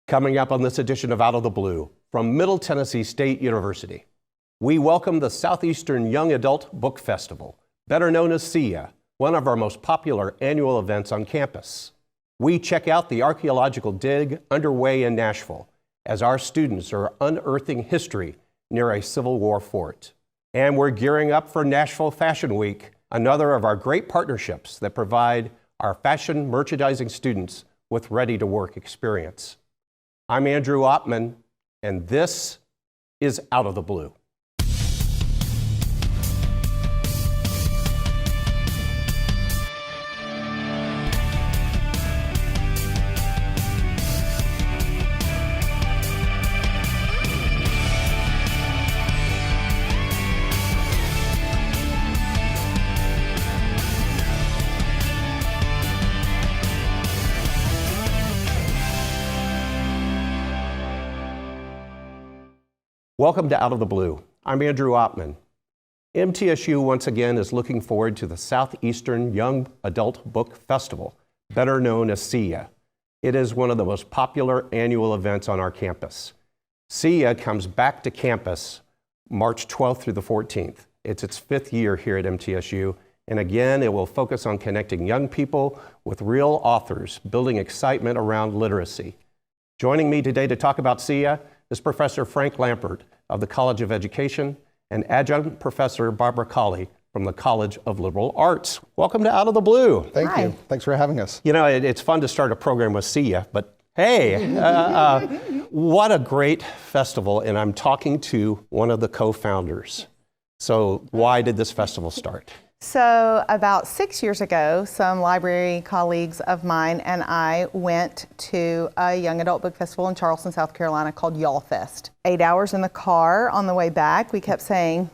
Coming up on this edition of Out of the Blue, from Middle Tennessee State University, we welcome the Southeastern Young Adult Book Festival, better known as SIA, one of our most popular annual events on campus. We check out the archaeological dig underway in Nashville as our students are unearthing history near a Civil War fort. And we're gearing up for Nashville Fashion Week, another of our great partnerships that provide our fashion merchandising students with ready-to-work experience. I'm Andrew Oppmann, and this is Out of the Blue. Welcome to Out of the Blue. I'm Andrew Oppmann. MTSU once again is looking forward to the Southeastern Young Adult Book Festival, better known as SIA. It is one of the most popular annual events on our campus. SIA comes back to campus March 12th through the 14th. It's its 5th year here at MTSU, and again, it will focus on connecting young people with real authors, building excitement around literacy. Joining me today to talk about SIA is Professor Frank Lampert of the College of Education and Adjunct Professor Barbara Colley from the College of Liberal Arts. Welcome to Out of the Blue. Thank you. Thanks for having us. You know, it's fun to start a program with SIA, but hey, what a great festival, and I'm talking to one of the co-founders. So why did this festival start? So about 6 years ago, some library colleagues of mine and I went to a young adult book festival in Charleston, South Carolina called Y'all Fest. 8 hours in the car on the way back, we kept saying,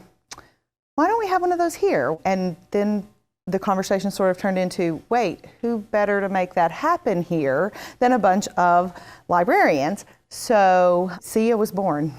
why don't we have one of those here? And then the conversation sort of turned into, wait, who better to make that happen here than a bunch of librarians? So SIA was born.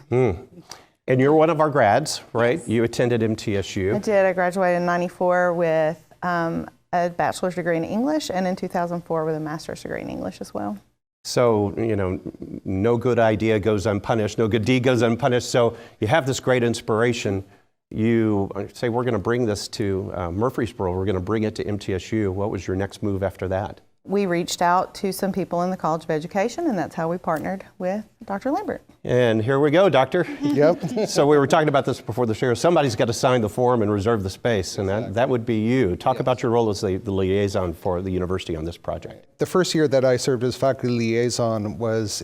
And you're one of our grads, right? Yes. You attended MTSU. I did. I graduated in '94 with a bachelor's degree in English, and in 2004 with a master's degree in English as well. So, you know, no good idea goes unpunished, no good deed goes unpunished. So you have this great inspiration. You say, we're going to bring this to Murfreesboro, we're going to bring it to MTSU. What was your next move after that? We reached out to some people in the College of Education, and that's how we partnered with Dr. Lambert. And here we go, Doctor. Yep. So we were talking about this before the show. Somebody's got to sign the form and reserve the space, and that would be you. Talk about your role as the liaison for the university on this project. The first year that I served as faculty liaison was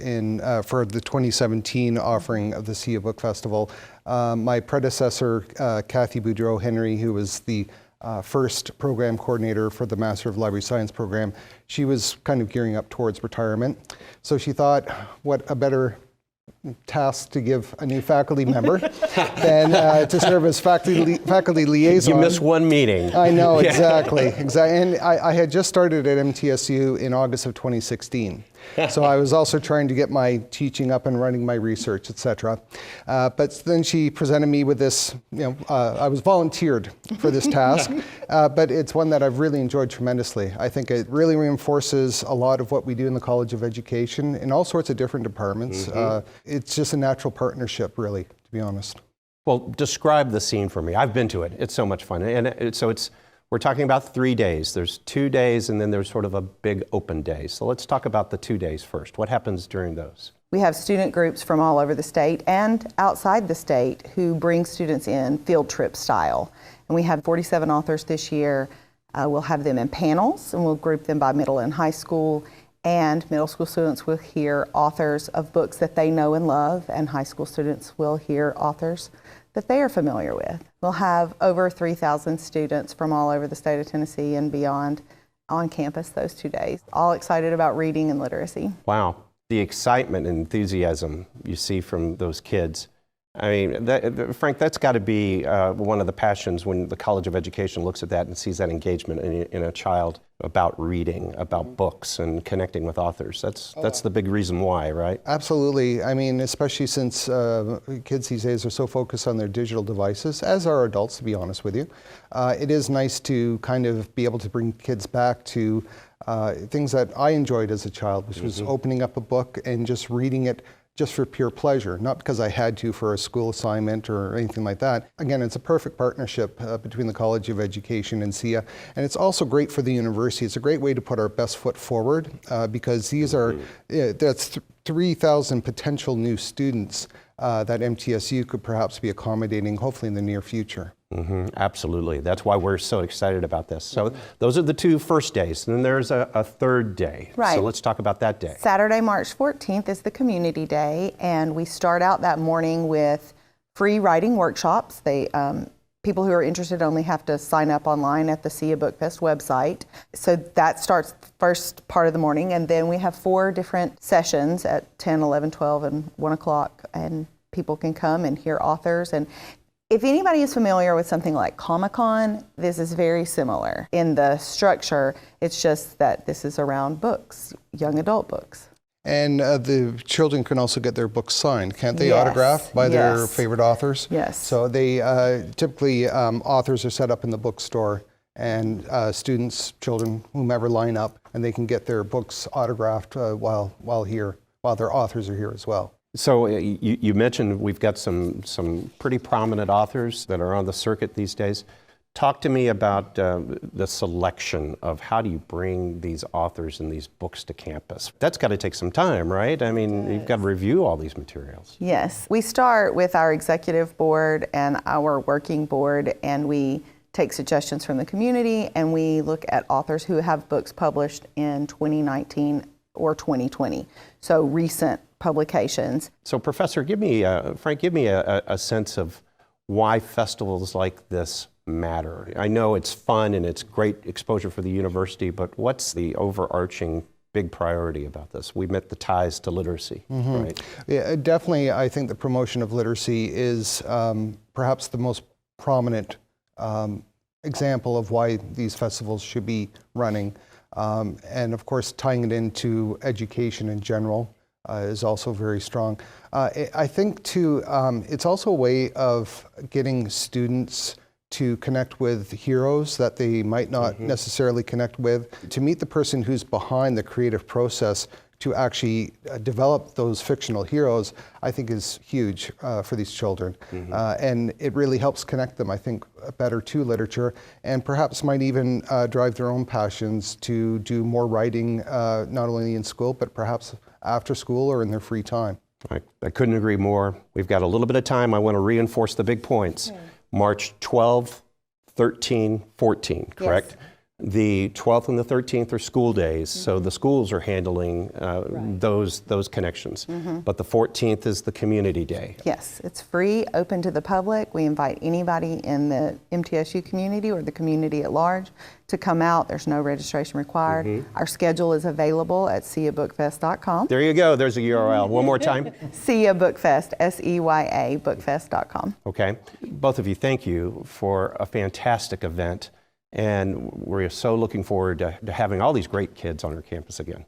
for the 2017 offering of the SIA Book Festival. My predecessor, Kathy Boudreau Henry, who was the first program coordinator for the Master of Library Science program, she was kind of gearing up towards retirement. So she thought, what a better task to give a new faculty member than to serve as faculty liaison. You missed one meeting. I know, exactly. And I had just started at MTSU in August of 2016. So I was also trying to get my teaching up and running, my research, etc. But then she presented me with this, I was volunteered for this task, but it's one that I've really enjoyed tremendously. I think it really reinforces a lot of what we do in the College of Education in all sorts of different departments. It's just a natural partnership, really, to be honest. Well, describe the scene for me. I've been to it. It's so much fun. And so we're talking about 3 days. There's 2 days, and then there's sort of a big open day. So let's talk about the 2 days first. What happens during those? We have student groups from all over the state and outside the state who bring students in field trip style. And we have 47 authors this year. We'll have them in panels, and we'll group them by middle and high school. And middle school students will hear authors of books that they know and love, and high school students will hear authors that they are familiar with. We'll have over 3,000 students from all over the state of Tennessee and beyond on campus those 2 days, all excited about reading and literacy. Wow, the excitement and enthusiasm you see from those kids. I mean, Frank, that's got to be one of the passions when the College of Education looks at that and sees that engagement in a child about reading, about books and connecting with authors. That's the big reason why, right? Absolutely. I mean, especially since kids these days are so focused on their digital devices, as are adults, to be honest with you. It is nice to kind of be able to bring kids back to things that I enjoyed as a child, which was opening up a book and just reading it just for pure pleasure, not because I had to for a school assignment or anything like that. Again, it's a perfect partnership between the College of Education and SIA, and it's also great for the university. It's a great way to put our best foot forward because these are, that's 3,000 potential new students that MTSU could perhaps be accommodating, hopefully in the near future. Absolutely. That's why we're so excited about this. So those are the 2 first days, and then there's a third day. Right. So let's talk about that day. Saturday, March 14th is the Community Day, and we start out that morning with free writing workshops. People who are interested only have to sign up online at the SIA Book Fest website. So that starts the first part of the morning, and then we have 4 different sessions at 10, 11, 12, and 1 o'clock, and people can come and hear authors. And if anybody is familiar with something like Comic-Con, this is very similar in the structure. It's just that this is around books, young adult books. And the children can also get their books signed, can't they? Yes. Autographed by their Yes. favorite authors? Yes. So they typically, authors are set up in the bookstore, and students, children, whomever line up, and they can get their books autographed while their authors are here as well. So you mentioned we've got some pretty prominent authors that are on the circuit these days. Talk to me about the selection of how do you bring these authors and these books to campus. That's got to take some time, right? I mean, you've got to review all these materials. Yes. We start with our executive board and our working board, and we take suggestions from the community, and we look at authors who have books published in 2019 or 2020, so recent publications. So Professor, Frank, give me a sense of why festivals like this matter. I know it's fun and it's great exposure for the university, but what's the overarching big priority about this? We met the ties to literacy, right? Yeah, definitely. I think the promotion of literacy is perhaps the most prominent example of why these festivals should be running. And of course, tying it into education in general is also very strong. I think too, it's also a way of getting students to connect with heroes that they might not necessarily connect with, to meet the person who's behind the creative process to actually develop those fictional heroes, I think is huge for these children. And it really helps connect them, I think, better to literature, and perhaps might even drive their own passions to do more writing, not only in school, but perhaps after school or in their free time. I couldn't agree more. We've got a little bit of time. I want to reinforce the big points. March 12, 13, 14, correct? Yes. The 12th and the 13th are school days, so the schools are handling those connections. But the 14th is the community day. Yes, it's free, open to the public. We invite anybody in the MTSU community or the community at large to come out. There's no registration required. Our schedule is available at SIABookFest.com. There you go. There's a URL. One more time. SIA Bookfest, SEYA, bookfest.com. Okay. Both of you, thank you for a fantastic event. And we're so looking forward to having all these great kids on our campus again.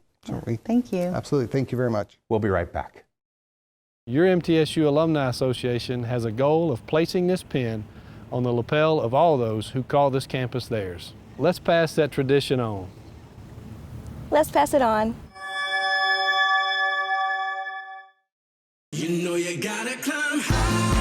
Thank you. Absolutely. Thank you very much. We'll be right back. Your MTSU Alumni Association has a goal of placing this pin on the lapel of all those who call this campus theirs. Let's pass that tradition on. Let's pass it on. You know you gotta climb higher.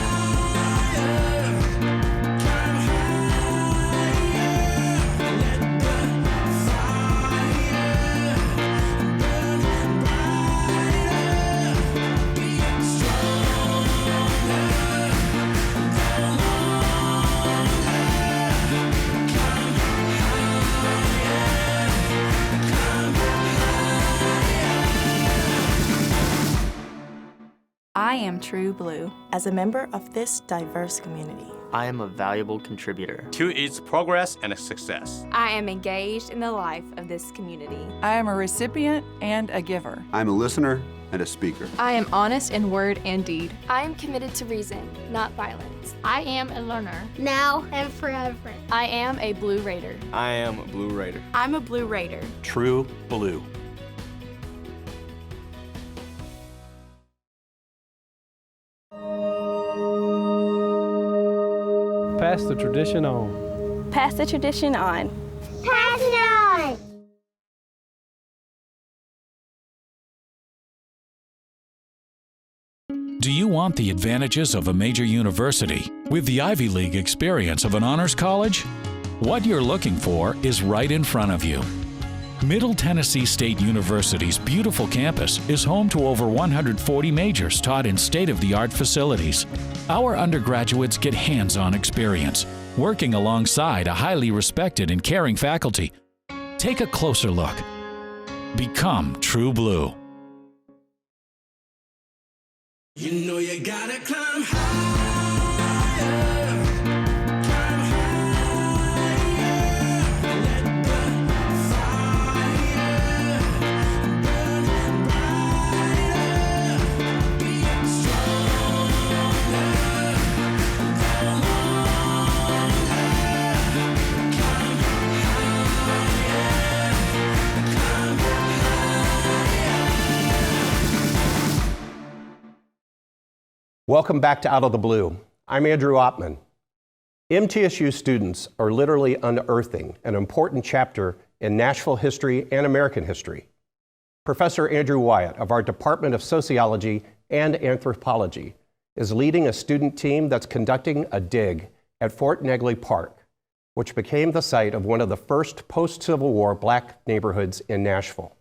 I am True Blue. As a member of this diverse community, I am a valuable contributor to its progress and success. I am engaged in the life of this community. I am a recipient and a giver. I'm a listener and a speaker. I am honest in word and deed. I am committed to reason, not violence. I am a learner. Now and forever. I am a Blue Raider. I am a Blue Raider. I'm a Blue Raider. True Blue. Pass the tradition on. pass the tradition on. Pass it on! Do you want the advantages of a major university with the Ivy League experience of an honors college? What you're looking for is right in front of you. Middle Tennessee State University's beautiful campus is home to over 140 majors taught in state-of-the-art facilities. Our undergraduates get hands-on experience, working alongside a highly respected and caring faculty. Take a closer look. Become True Blue. You know you gotta climb higher, climb higher, let the fire burn brighter, be stronger, go longer, climb higher, climb Welcome back to Out of the Blue. I'm Andrew Oppman. MTSU students are literally unearthing an important chapter in Nashville history and American history. Professor Andrew Wyatt of our Department of Sociology and Anthropology is leading a student team that's conducting a dig at Fort Negley Park, which became the site of one of the first post-Civil War Black neighborhoods in Nashville.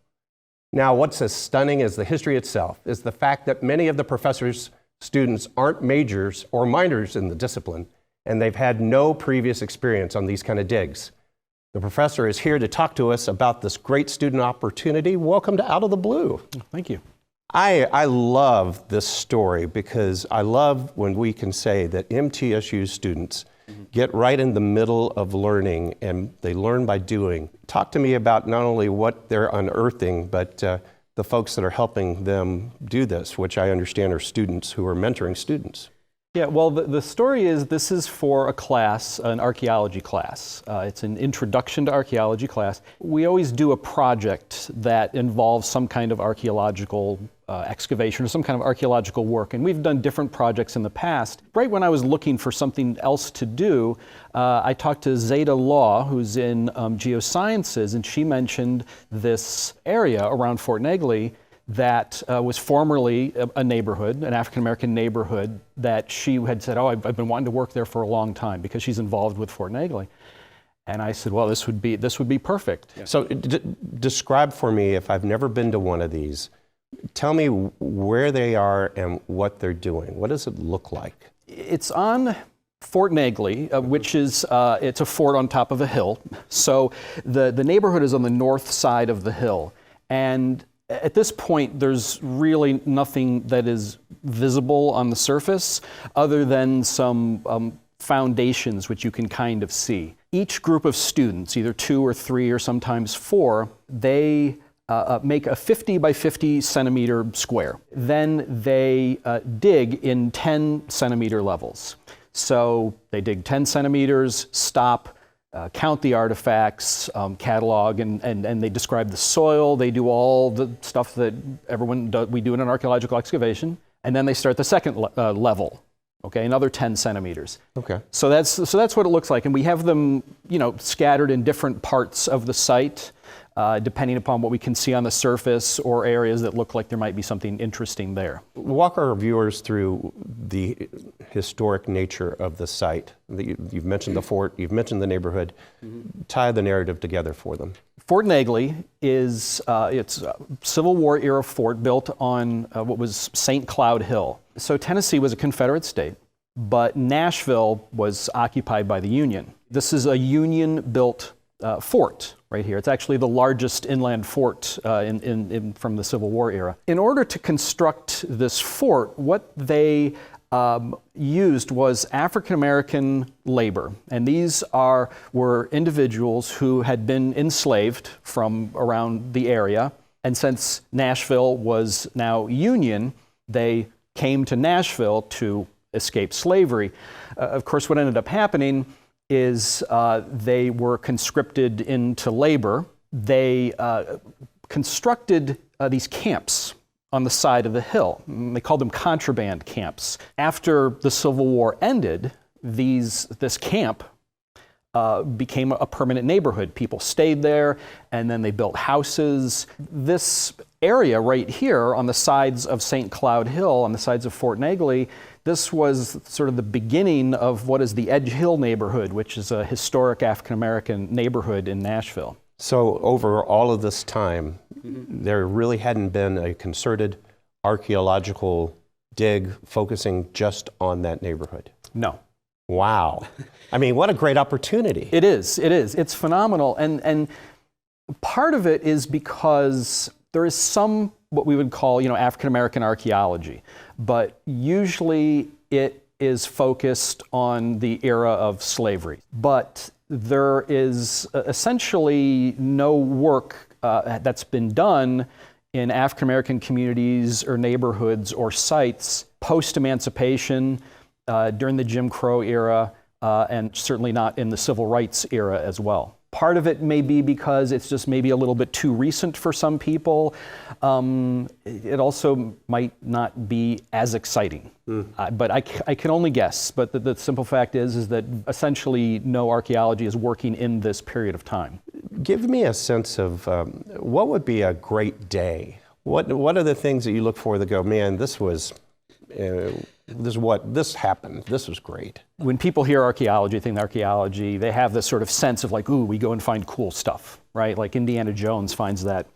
Now, what's as stunning as the history itself is the fact that many of the professor's students aren't majors or minors in the discipline, and they've had no previous experience on these kind of digs. The professor is here to talk to us about this great student opportunity. Welcome to Out of the Blue. Thank you. I love this story because I love when we can say that MTSU students get right in the middle of learning and they learn by doing. Talk to me about not only what they're unearthing, but the folks that are helping them do this, which I understand are students who are mentoring students. Yeah, well, the story is this is for a class, an archaeology class. It's an introduction to archaeology class. We always do a project that involves some kind of archaeological excavation or some kind of archaeological work, and we've done different projects in the past. Right when I was looking for something else to do, I talked to Zeta Law, who's in geosciences, and she mentioned this area around Fort Negley that was formerly a neighborhood, an African-American neighborhood, that she had said, oh, I've been wanting to work there for a long time because she's involved with Fort Negley. And I said, well, this would be perfect. Yeah. So describe for me, if I've never been to one of these, tell me where they are and what they're doing. What does it look like? It's on Fort Negley, which is, it's a fort on top of a hill. So the neighborhood is on the north side of the hill. And at this point, there's really nothing that is visible on the surface other than some foundations which you can kind of see. Each group of students, either 2 or 3 or sometimes 4, they make a 50 by 50 centimeter square. Then they dig in 10 centimeter levels. So they dig 10 centimeters, stop, count the artifacts, catalog, and they describe the soil. They do all the stuff that we do in an archaeological excavation. And then they start the second level, okay, another 10 centimeters. Okay. So that's what it looks like. And we have them, scattered in different parts of the site, depending upon what we can see on the surface or areas that look like there might be something interesting there. Walk our viewers through the historic nature of the site. You've mentioned the fort, you've mentioned the neighborhood. Tie the narrative together for them. Fort Negley is it's a Civil War era fort built on what was St. Cloud Hill. So Tennessee was a Confederate state, but Nashville was occupied by the Union. This is a Union-built fort right here. It's actually the largest inland fort from the Civil War era. In order to construct this fort, what they used was African-American labor. And these were individuals who had been enslaved from around the area. And since Nashville was now Union, they came to Nashville to escape slavery. Of course, what ended up happening is they were conscripted into labor. They constructed these camps on the side of the hill. They called them contraband camps. After the Civil War ended, this camp became a permanent neighborhood. People stayed there, and then they built houses. This area right here on the sides of St. Cloud Hill, on the sides of Fort Negley, this was sort of the beginning of what is the Edge Hill neighborhood, which is a historic African-American neighborhood in Nashville. So over all of this time, there really hadn't been a concerted archaeological dig focusing just on that neighborhood. No. Wow. I mean, what a great opportunity. It is. It's phenomenal. And part of it is because there is some, what we would call, African-American archaeology, but usually it is focused on the era of slavery. But there is essentially no work that's been done in African-American communities or neighborhoods or sites post-emancipation, during the Jim Crow era, and certainly not in the civil rights era as well. Part of it may be because it's just maybe a little bit too recent for some people. It also might not be as exciting, but I can only guess. But the simple fact is that essentially no archaeology is working in this period of time. Give me a sense of what would be a great day? What are the things that you look for that go, man, this happened, this was great? When people hear archaeology, think archaeology, they have this sort of sense of like, ooh, we go and find cool stuff, right? Like Indiana Jones finds that,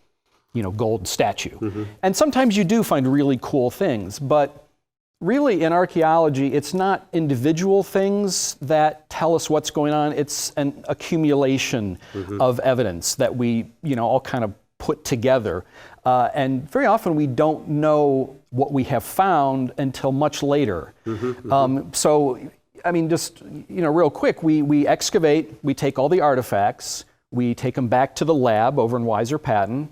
gold statue. And sometimes you do find really cool things, but really in archaeology, it's not individual things that tell us what's going on. It's an accumulation of evidence that we, all kind of put together. And very often we don't know what we have found until much later. So, I mean, just, real quick, we excavate, we take all the artifacts, we take them back to the lab over in Weiser Patton,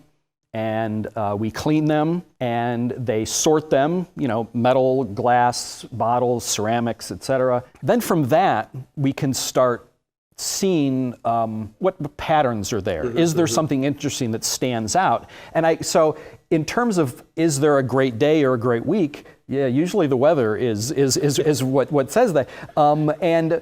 and we clean them, and they sort them, metal, glass, bottles, ceramics, etc. Then from that, we can start seeing what patterns are there. Is there something interesting that stands out? And so in terms of, is there a great day or a great week? Yeah, usually the weather is what says that. And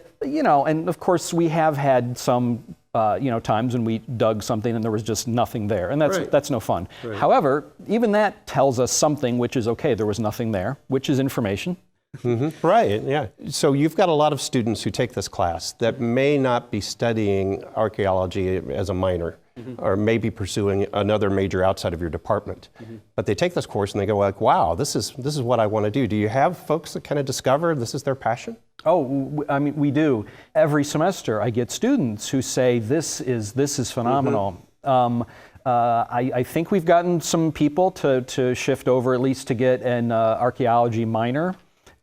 of course we have had some times when we dug something and there was just nothing there, and that's no fun. Right. However, even that tells us something, which is okay, there was nothing there, which is information. Right, yeah. So you've got a lot of students who take this class that may not be studying archaeology as a minor, or maybe pursuing another major outside of your department. But they take this course and they go like, wow, this is what I want to do. Do you have folks that kind of discover this is their passion? Oh, I mean, we do. Every semester I get students who say, this is phenomenal. I think we've gotten some people to shift over at least to get an archaeology minor.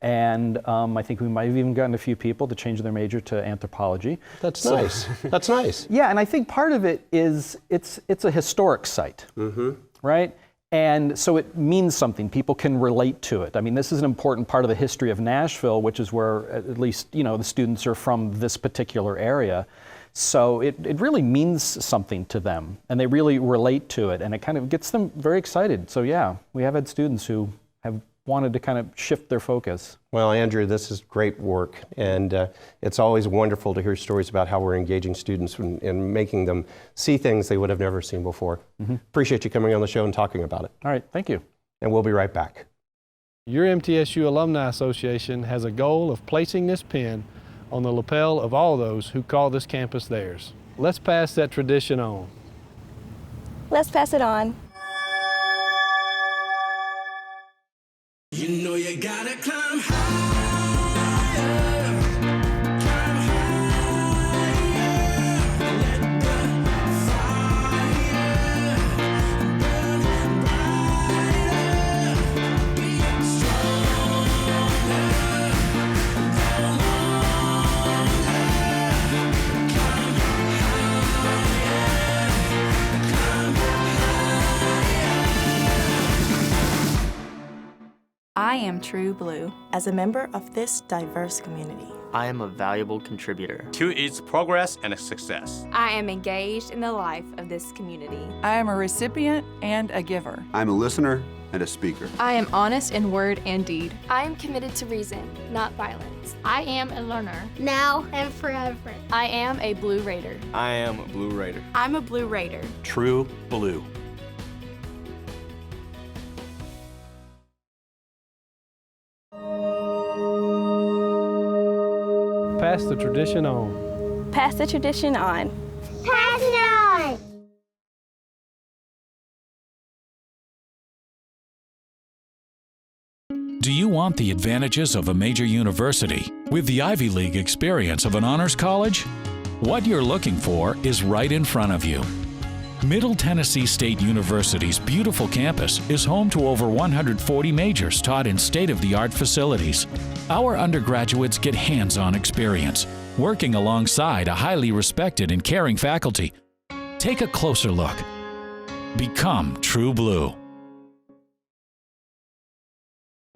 And I think we might have even gotten a few people to change their major to anthropology. That's nice. That's nice. Yeah, and I think part of it is it's a historic site, right? And so it means something. People can relate to it. I mean, this is an important part of the history of Nashville, which is where at least the students are from this particular area. So it really means something to them, and they really relate to it, and it kind of gets them very excited. So yeah, we have had students who have wanted to kind of shift their focus. Well, Andrew, this is great work, and it's always wonderful to hear stories about how we're engaging students and making them see things they would have never seen before. Appreciate you coming on the show and talking about it. All right, thank you. And we'll be right back. Your MTSU Alumni Association has a goal of placing this pin on the lapel of all those who call this campus theirs. Let's pass that tradition on. Let's pass it on. You know you gotta climb higher, climb higher, let the fire burn brighter, be stronger, go longer, climb I am True Blue. As a member of this diverse community, I am a valuable contributor to its progress and success. I am engaged in the life of this community. I am a recipient and a giver. I'm a listener and a speaker. I am honest in word and deed. I am committed to reason, not violence. I am a learner. Now and forever. I am a Blue Raider. I am a Blue Raider. I'm a Blue Raider. True Blue. pass the tradition on. Pass the tradition on. Pass it on. Do you want the advantages of a major university with the Ivy League experience of an honors college? What you're looking for is right in front of you. Middle Tennessee State University's beautiful campus is home to over 140 majors taught in state-of-the-art facilities. Our undergraduates get hands-on experience, working alongside a highly respected and caring faculty. Take a closer look. Become True Blue.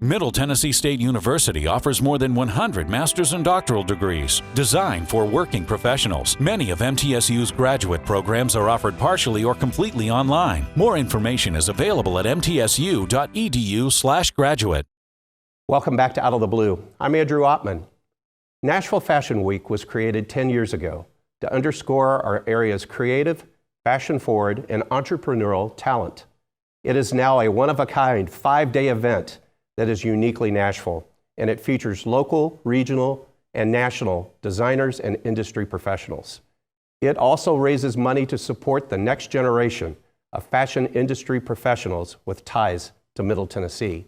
Middle Tennessee State University offers more than 100 master's and doctoral degrees designed for working professionals. Many of MTSU's graduate programs are offered partially or completely online. More information is available at mtsu.edu/graduate. Welcome back to Out of the Blue. I'm Andrew Ottman. Nashville Fashion Week was created 10 years ago to underscore our area's creative, fashion-forward, and entrepreneurial talent. It is now a one-of-a-kind 5-day event that is uniquely Nashville, and it features local, regional, and national designers and industry professionals. It also raises money to support the next generation of fashion industry professionals with ties to Middle Tennessee.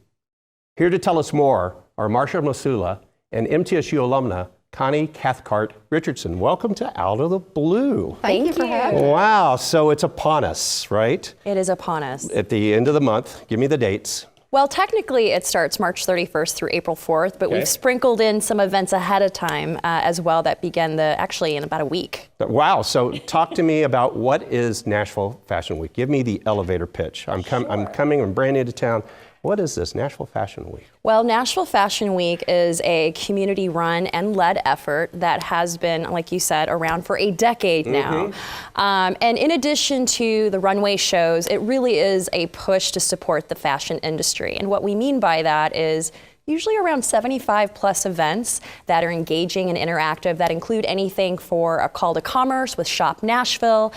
Here to tell us more are Marsha Masula and MTSU alumna Connie Cathcart Richardson. Welcome to Out of the Blue. Thank you for having me. Wow, so it's upon us, right? It is upon us. At the end of the month, give me the dates. Well, technically it starts March 31st through April 4th, but we've sprinkled in some events ahead of time as well that begin actually in about a week. Wow, so talk to me about what is Nashville Fashion Week. Give me the elevator pitch. I'm brand new to town. What is this, Nashville Fashion Week? Well, Nashville Fashion Week is a community-run and led effort that has been, like you said, around for a decade now. And in addition to the runway shows, it really is a push to support the fashion industry. And what we mean by that is usually around 75 plus events that are engaging and interactive that include anything for a call to commerce with Shop Nashville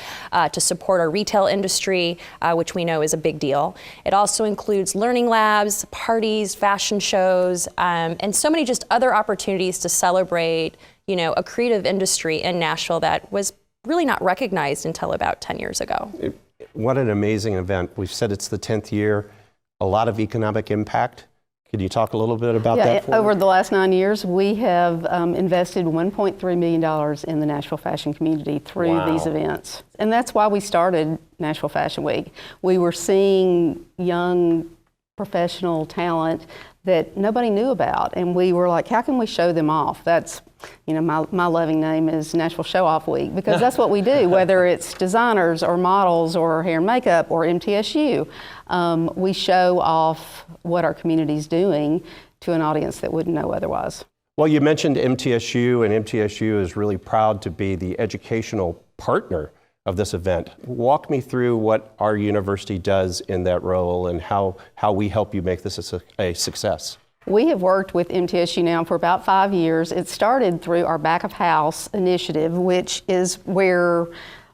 to support our retail industry, which we know is a big deal. It also includes learning labs, parties, fashion shows, and so many just other opportunities to celebrate, a creative industry in Nashville that was really not recognized until about 10 years ago. What an amazing event. We've said it's the 10th year, a lot of economic impact. Could you talk a little bit about that for over me? the last 9 years, we have invested $1.3 million in the Nashville fashion community through these events. And that's why we started Nashville Fashion Week. We were seeing young professional talent that nobody knew about. And we were like, how can we show them off? That's, my loving name is Nashville Show Off Week, because that's what we do, whether it's designers or models or hair and makeup or MTSU. We show off what our community's doing to an audience that wouldn't know otherwise. Well, you mentioned MTSU, and MTSU is really proud to be the educational partner of this event. Walk me through what our university does in that role and how we help you make this a success. We have worked with MTSU now for about 5 years. It started through our back of house initiative, which is where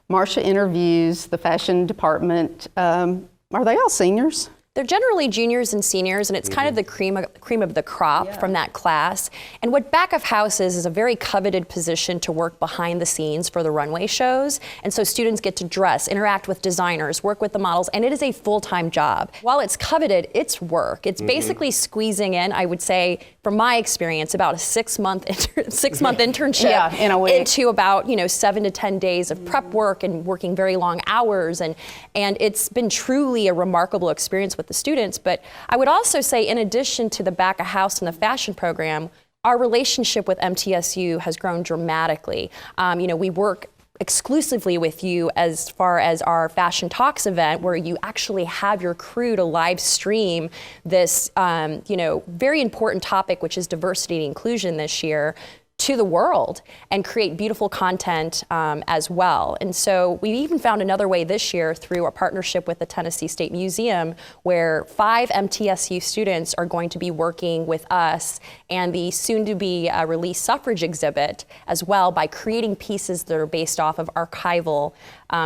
Marsha interviews the fashion department. Are they all seniors? They're generally juniors and seniors, and it's kind of the cream of the crop from that class. And what back of house is a very coveted position to work behind the scenes for the runway shows. And so students get to dress, interact with designers, work with the models, and it is a full-time job. While it's coveted, it's work. It's basically squeezing in, I would say, from my experience, about a six-month internship in a week. into about 7 to 10 days of prep work and working very long hours. And it's been truly a remarkable experience with the students. But I would also say, in addition to the back of house and the fashion program, our relationship with MTSU has grown dramatically. We work exclusively with you as far as our Fashion Talks event, where you actually have your crew to live stream this, very important topic, which is diversity and inclusion this year, to the world and create beautiful content as well. And so we even found another way this year through a partnership with the Tennessee State Museum, where 5 MTSU students are going to be working with us and the soon-to-be released suffrage exhibit as well, by creating pieces that are based off of archival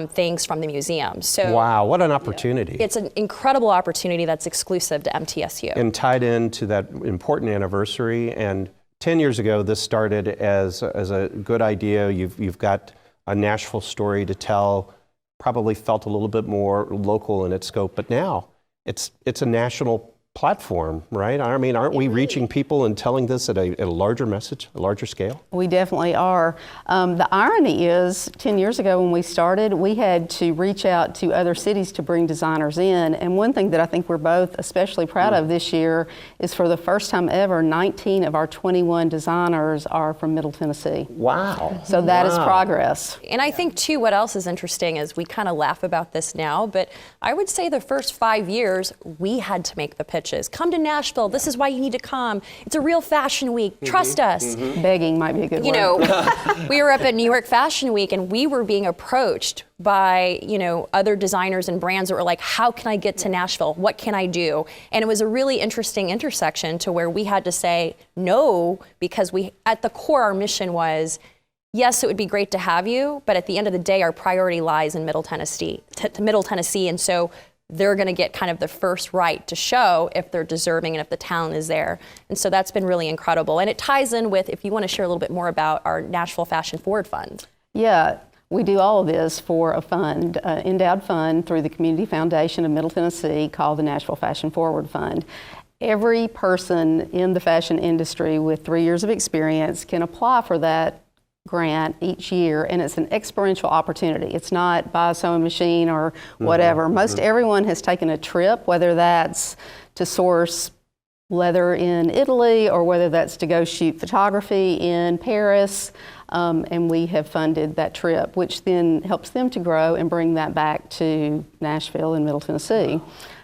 things from the museum. So wow, what an opportunity. It's an incredible opportunity that's exclusive to MTSU. And tied into that important anniversary and 10 years ago, this started as a good idea. You've got a Nashville story to tell, probably felt a little bit more local in its scope, but now it's a national platform, right? I mean, aren't we reaching people and telling this at a larger message, a larger scale? We definitely are. The irony is, 10 years ago when we started, we had to reach out to other cities to bring designers in. And one thing that I think we're both especially proud of this year is for the first time ever, 19 of our 21 designers are from Middle Tennessee. Wow. So that is progress. And I think too, what else is interesting is we kind of laugh about this now, but I would say the first 5 years, we had to make the pitches. Come to Nashville. This is why you need to come. It's a real fashion week. Trust us. Begging might be a good word. You know, we were up at New York Fashion Week and we were being approached by, other designers and brands that were like, how can I get to Nashville? What can I do? And it was a really interesting intersection to where we had to say no, because at the core, our mission was, yes, it would be great to have you, but at the end of the day, our priority lies in Middle Tennessee. And so they're going to get kind of the first right to show if they're deserving and if the talent is there. And so that's been really incredible. And it ties in with, if you want to share a little bit more about our Nashville Fashion Forward Fund. Yeah, we do all of this for a fund, endowed fund through the Community Foundation of Middle Tennessee called the Nashville Fashion Forward Fund. Every person in the fashion industry with 3 years of experience can apply for that grant each year, and it's an experiential opportunity. It's not buy a sewing machine or whatever. Most everyone has taken a trip, whether that's to source leather in Italy or whether that's to go shoot photography in Paris, and we have funded that trip, which then helps them to grow and bring that back to Nashville and Middle Tennessee.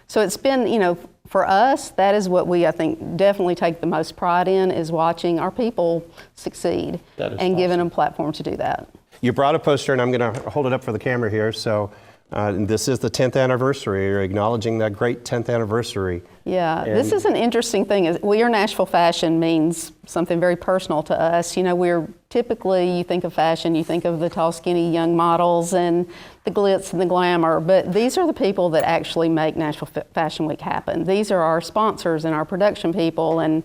So it's been, for us, that is what we, I think, definitely take the most pride in, is watching our people succeed and giving them a platform to do that. You brought a poster, and I'm going to hold it up for the camera here. So this is the 10th anniversary. You're acknowledging that great 10th anniversary. Yeah, this is an interesting thing. We Are Nashville Fashion means something very personal to us. We're typically, you think of fashion, you think of the tall, skinny young models and the glitz and the glamour, but these are the people that actually make Nashville Fashion Week happen. These are our sponsors and our production people and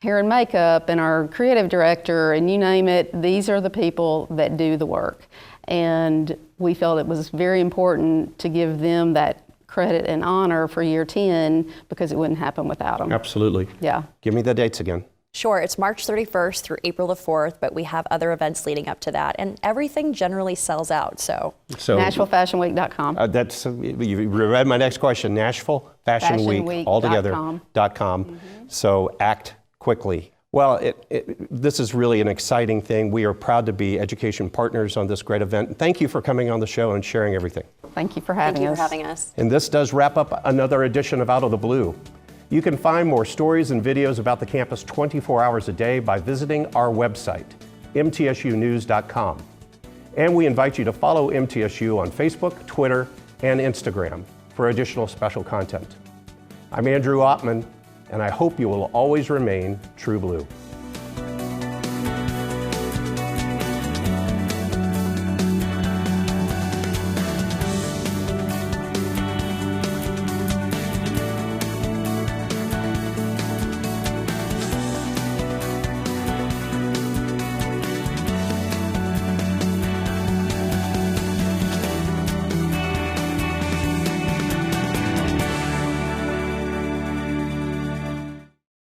hair and makeup and our creative director and you name it. These are the people that do the work. And we felt it was very important to give them that credit and honor for year 10 because it wouldn't happen without them. Absolutely. Yeah. Give me the dates again. Sure, it's March 31st through April the 4th, but we have other events leading up to that, and everything generally sells out, so. NashvilleFashionWeek.com. You read my next question, Nashville Fashion Week, altogether.com. So act quickly. Well, this is really an exciting thing. We are proud to be education partners on this great event. Thank you for coming on the show and sharing everything. Thank you for having us. And this does wrap up another edition of Out of the Blue. You can find more stories and videos about the campus 24 hours a day by visiting our website, mtsunews.com. And we invite you to follow MTSU on Facebook, Twitter, and Instagram for additional special content. I'm Andrew Ottman, and I hope you will always remain true blue.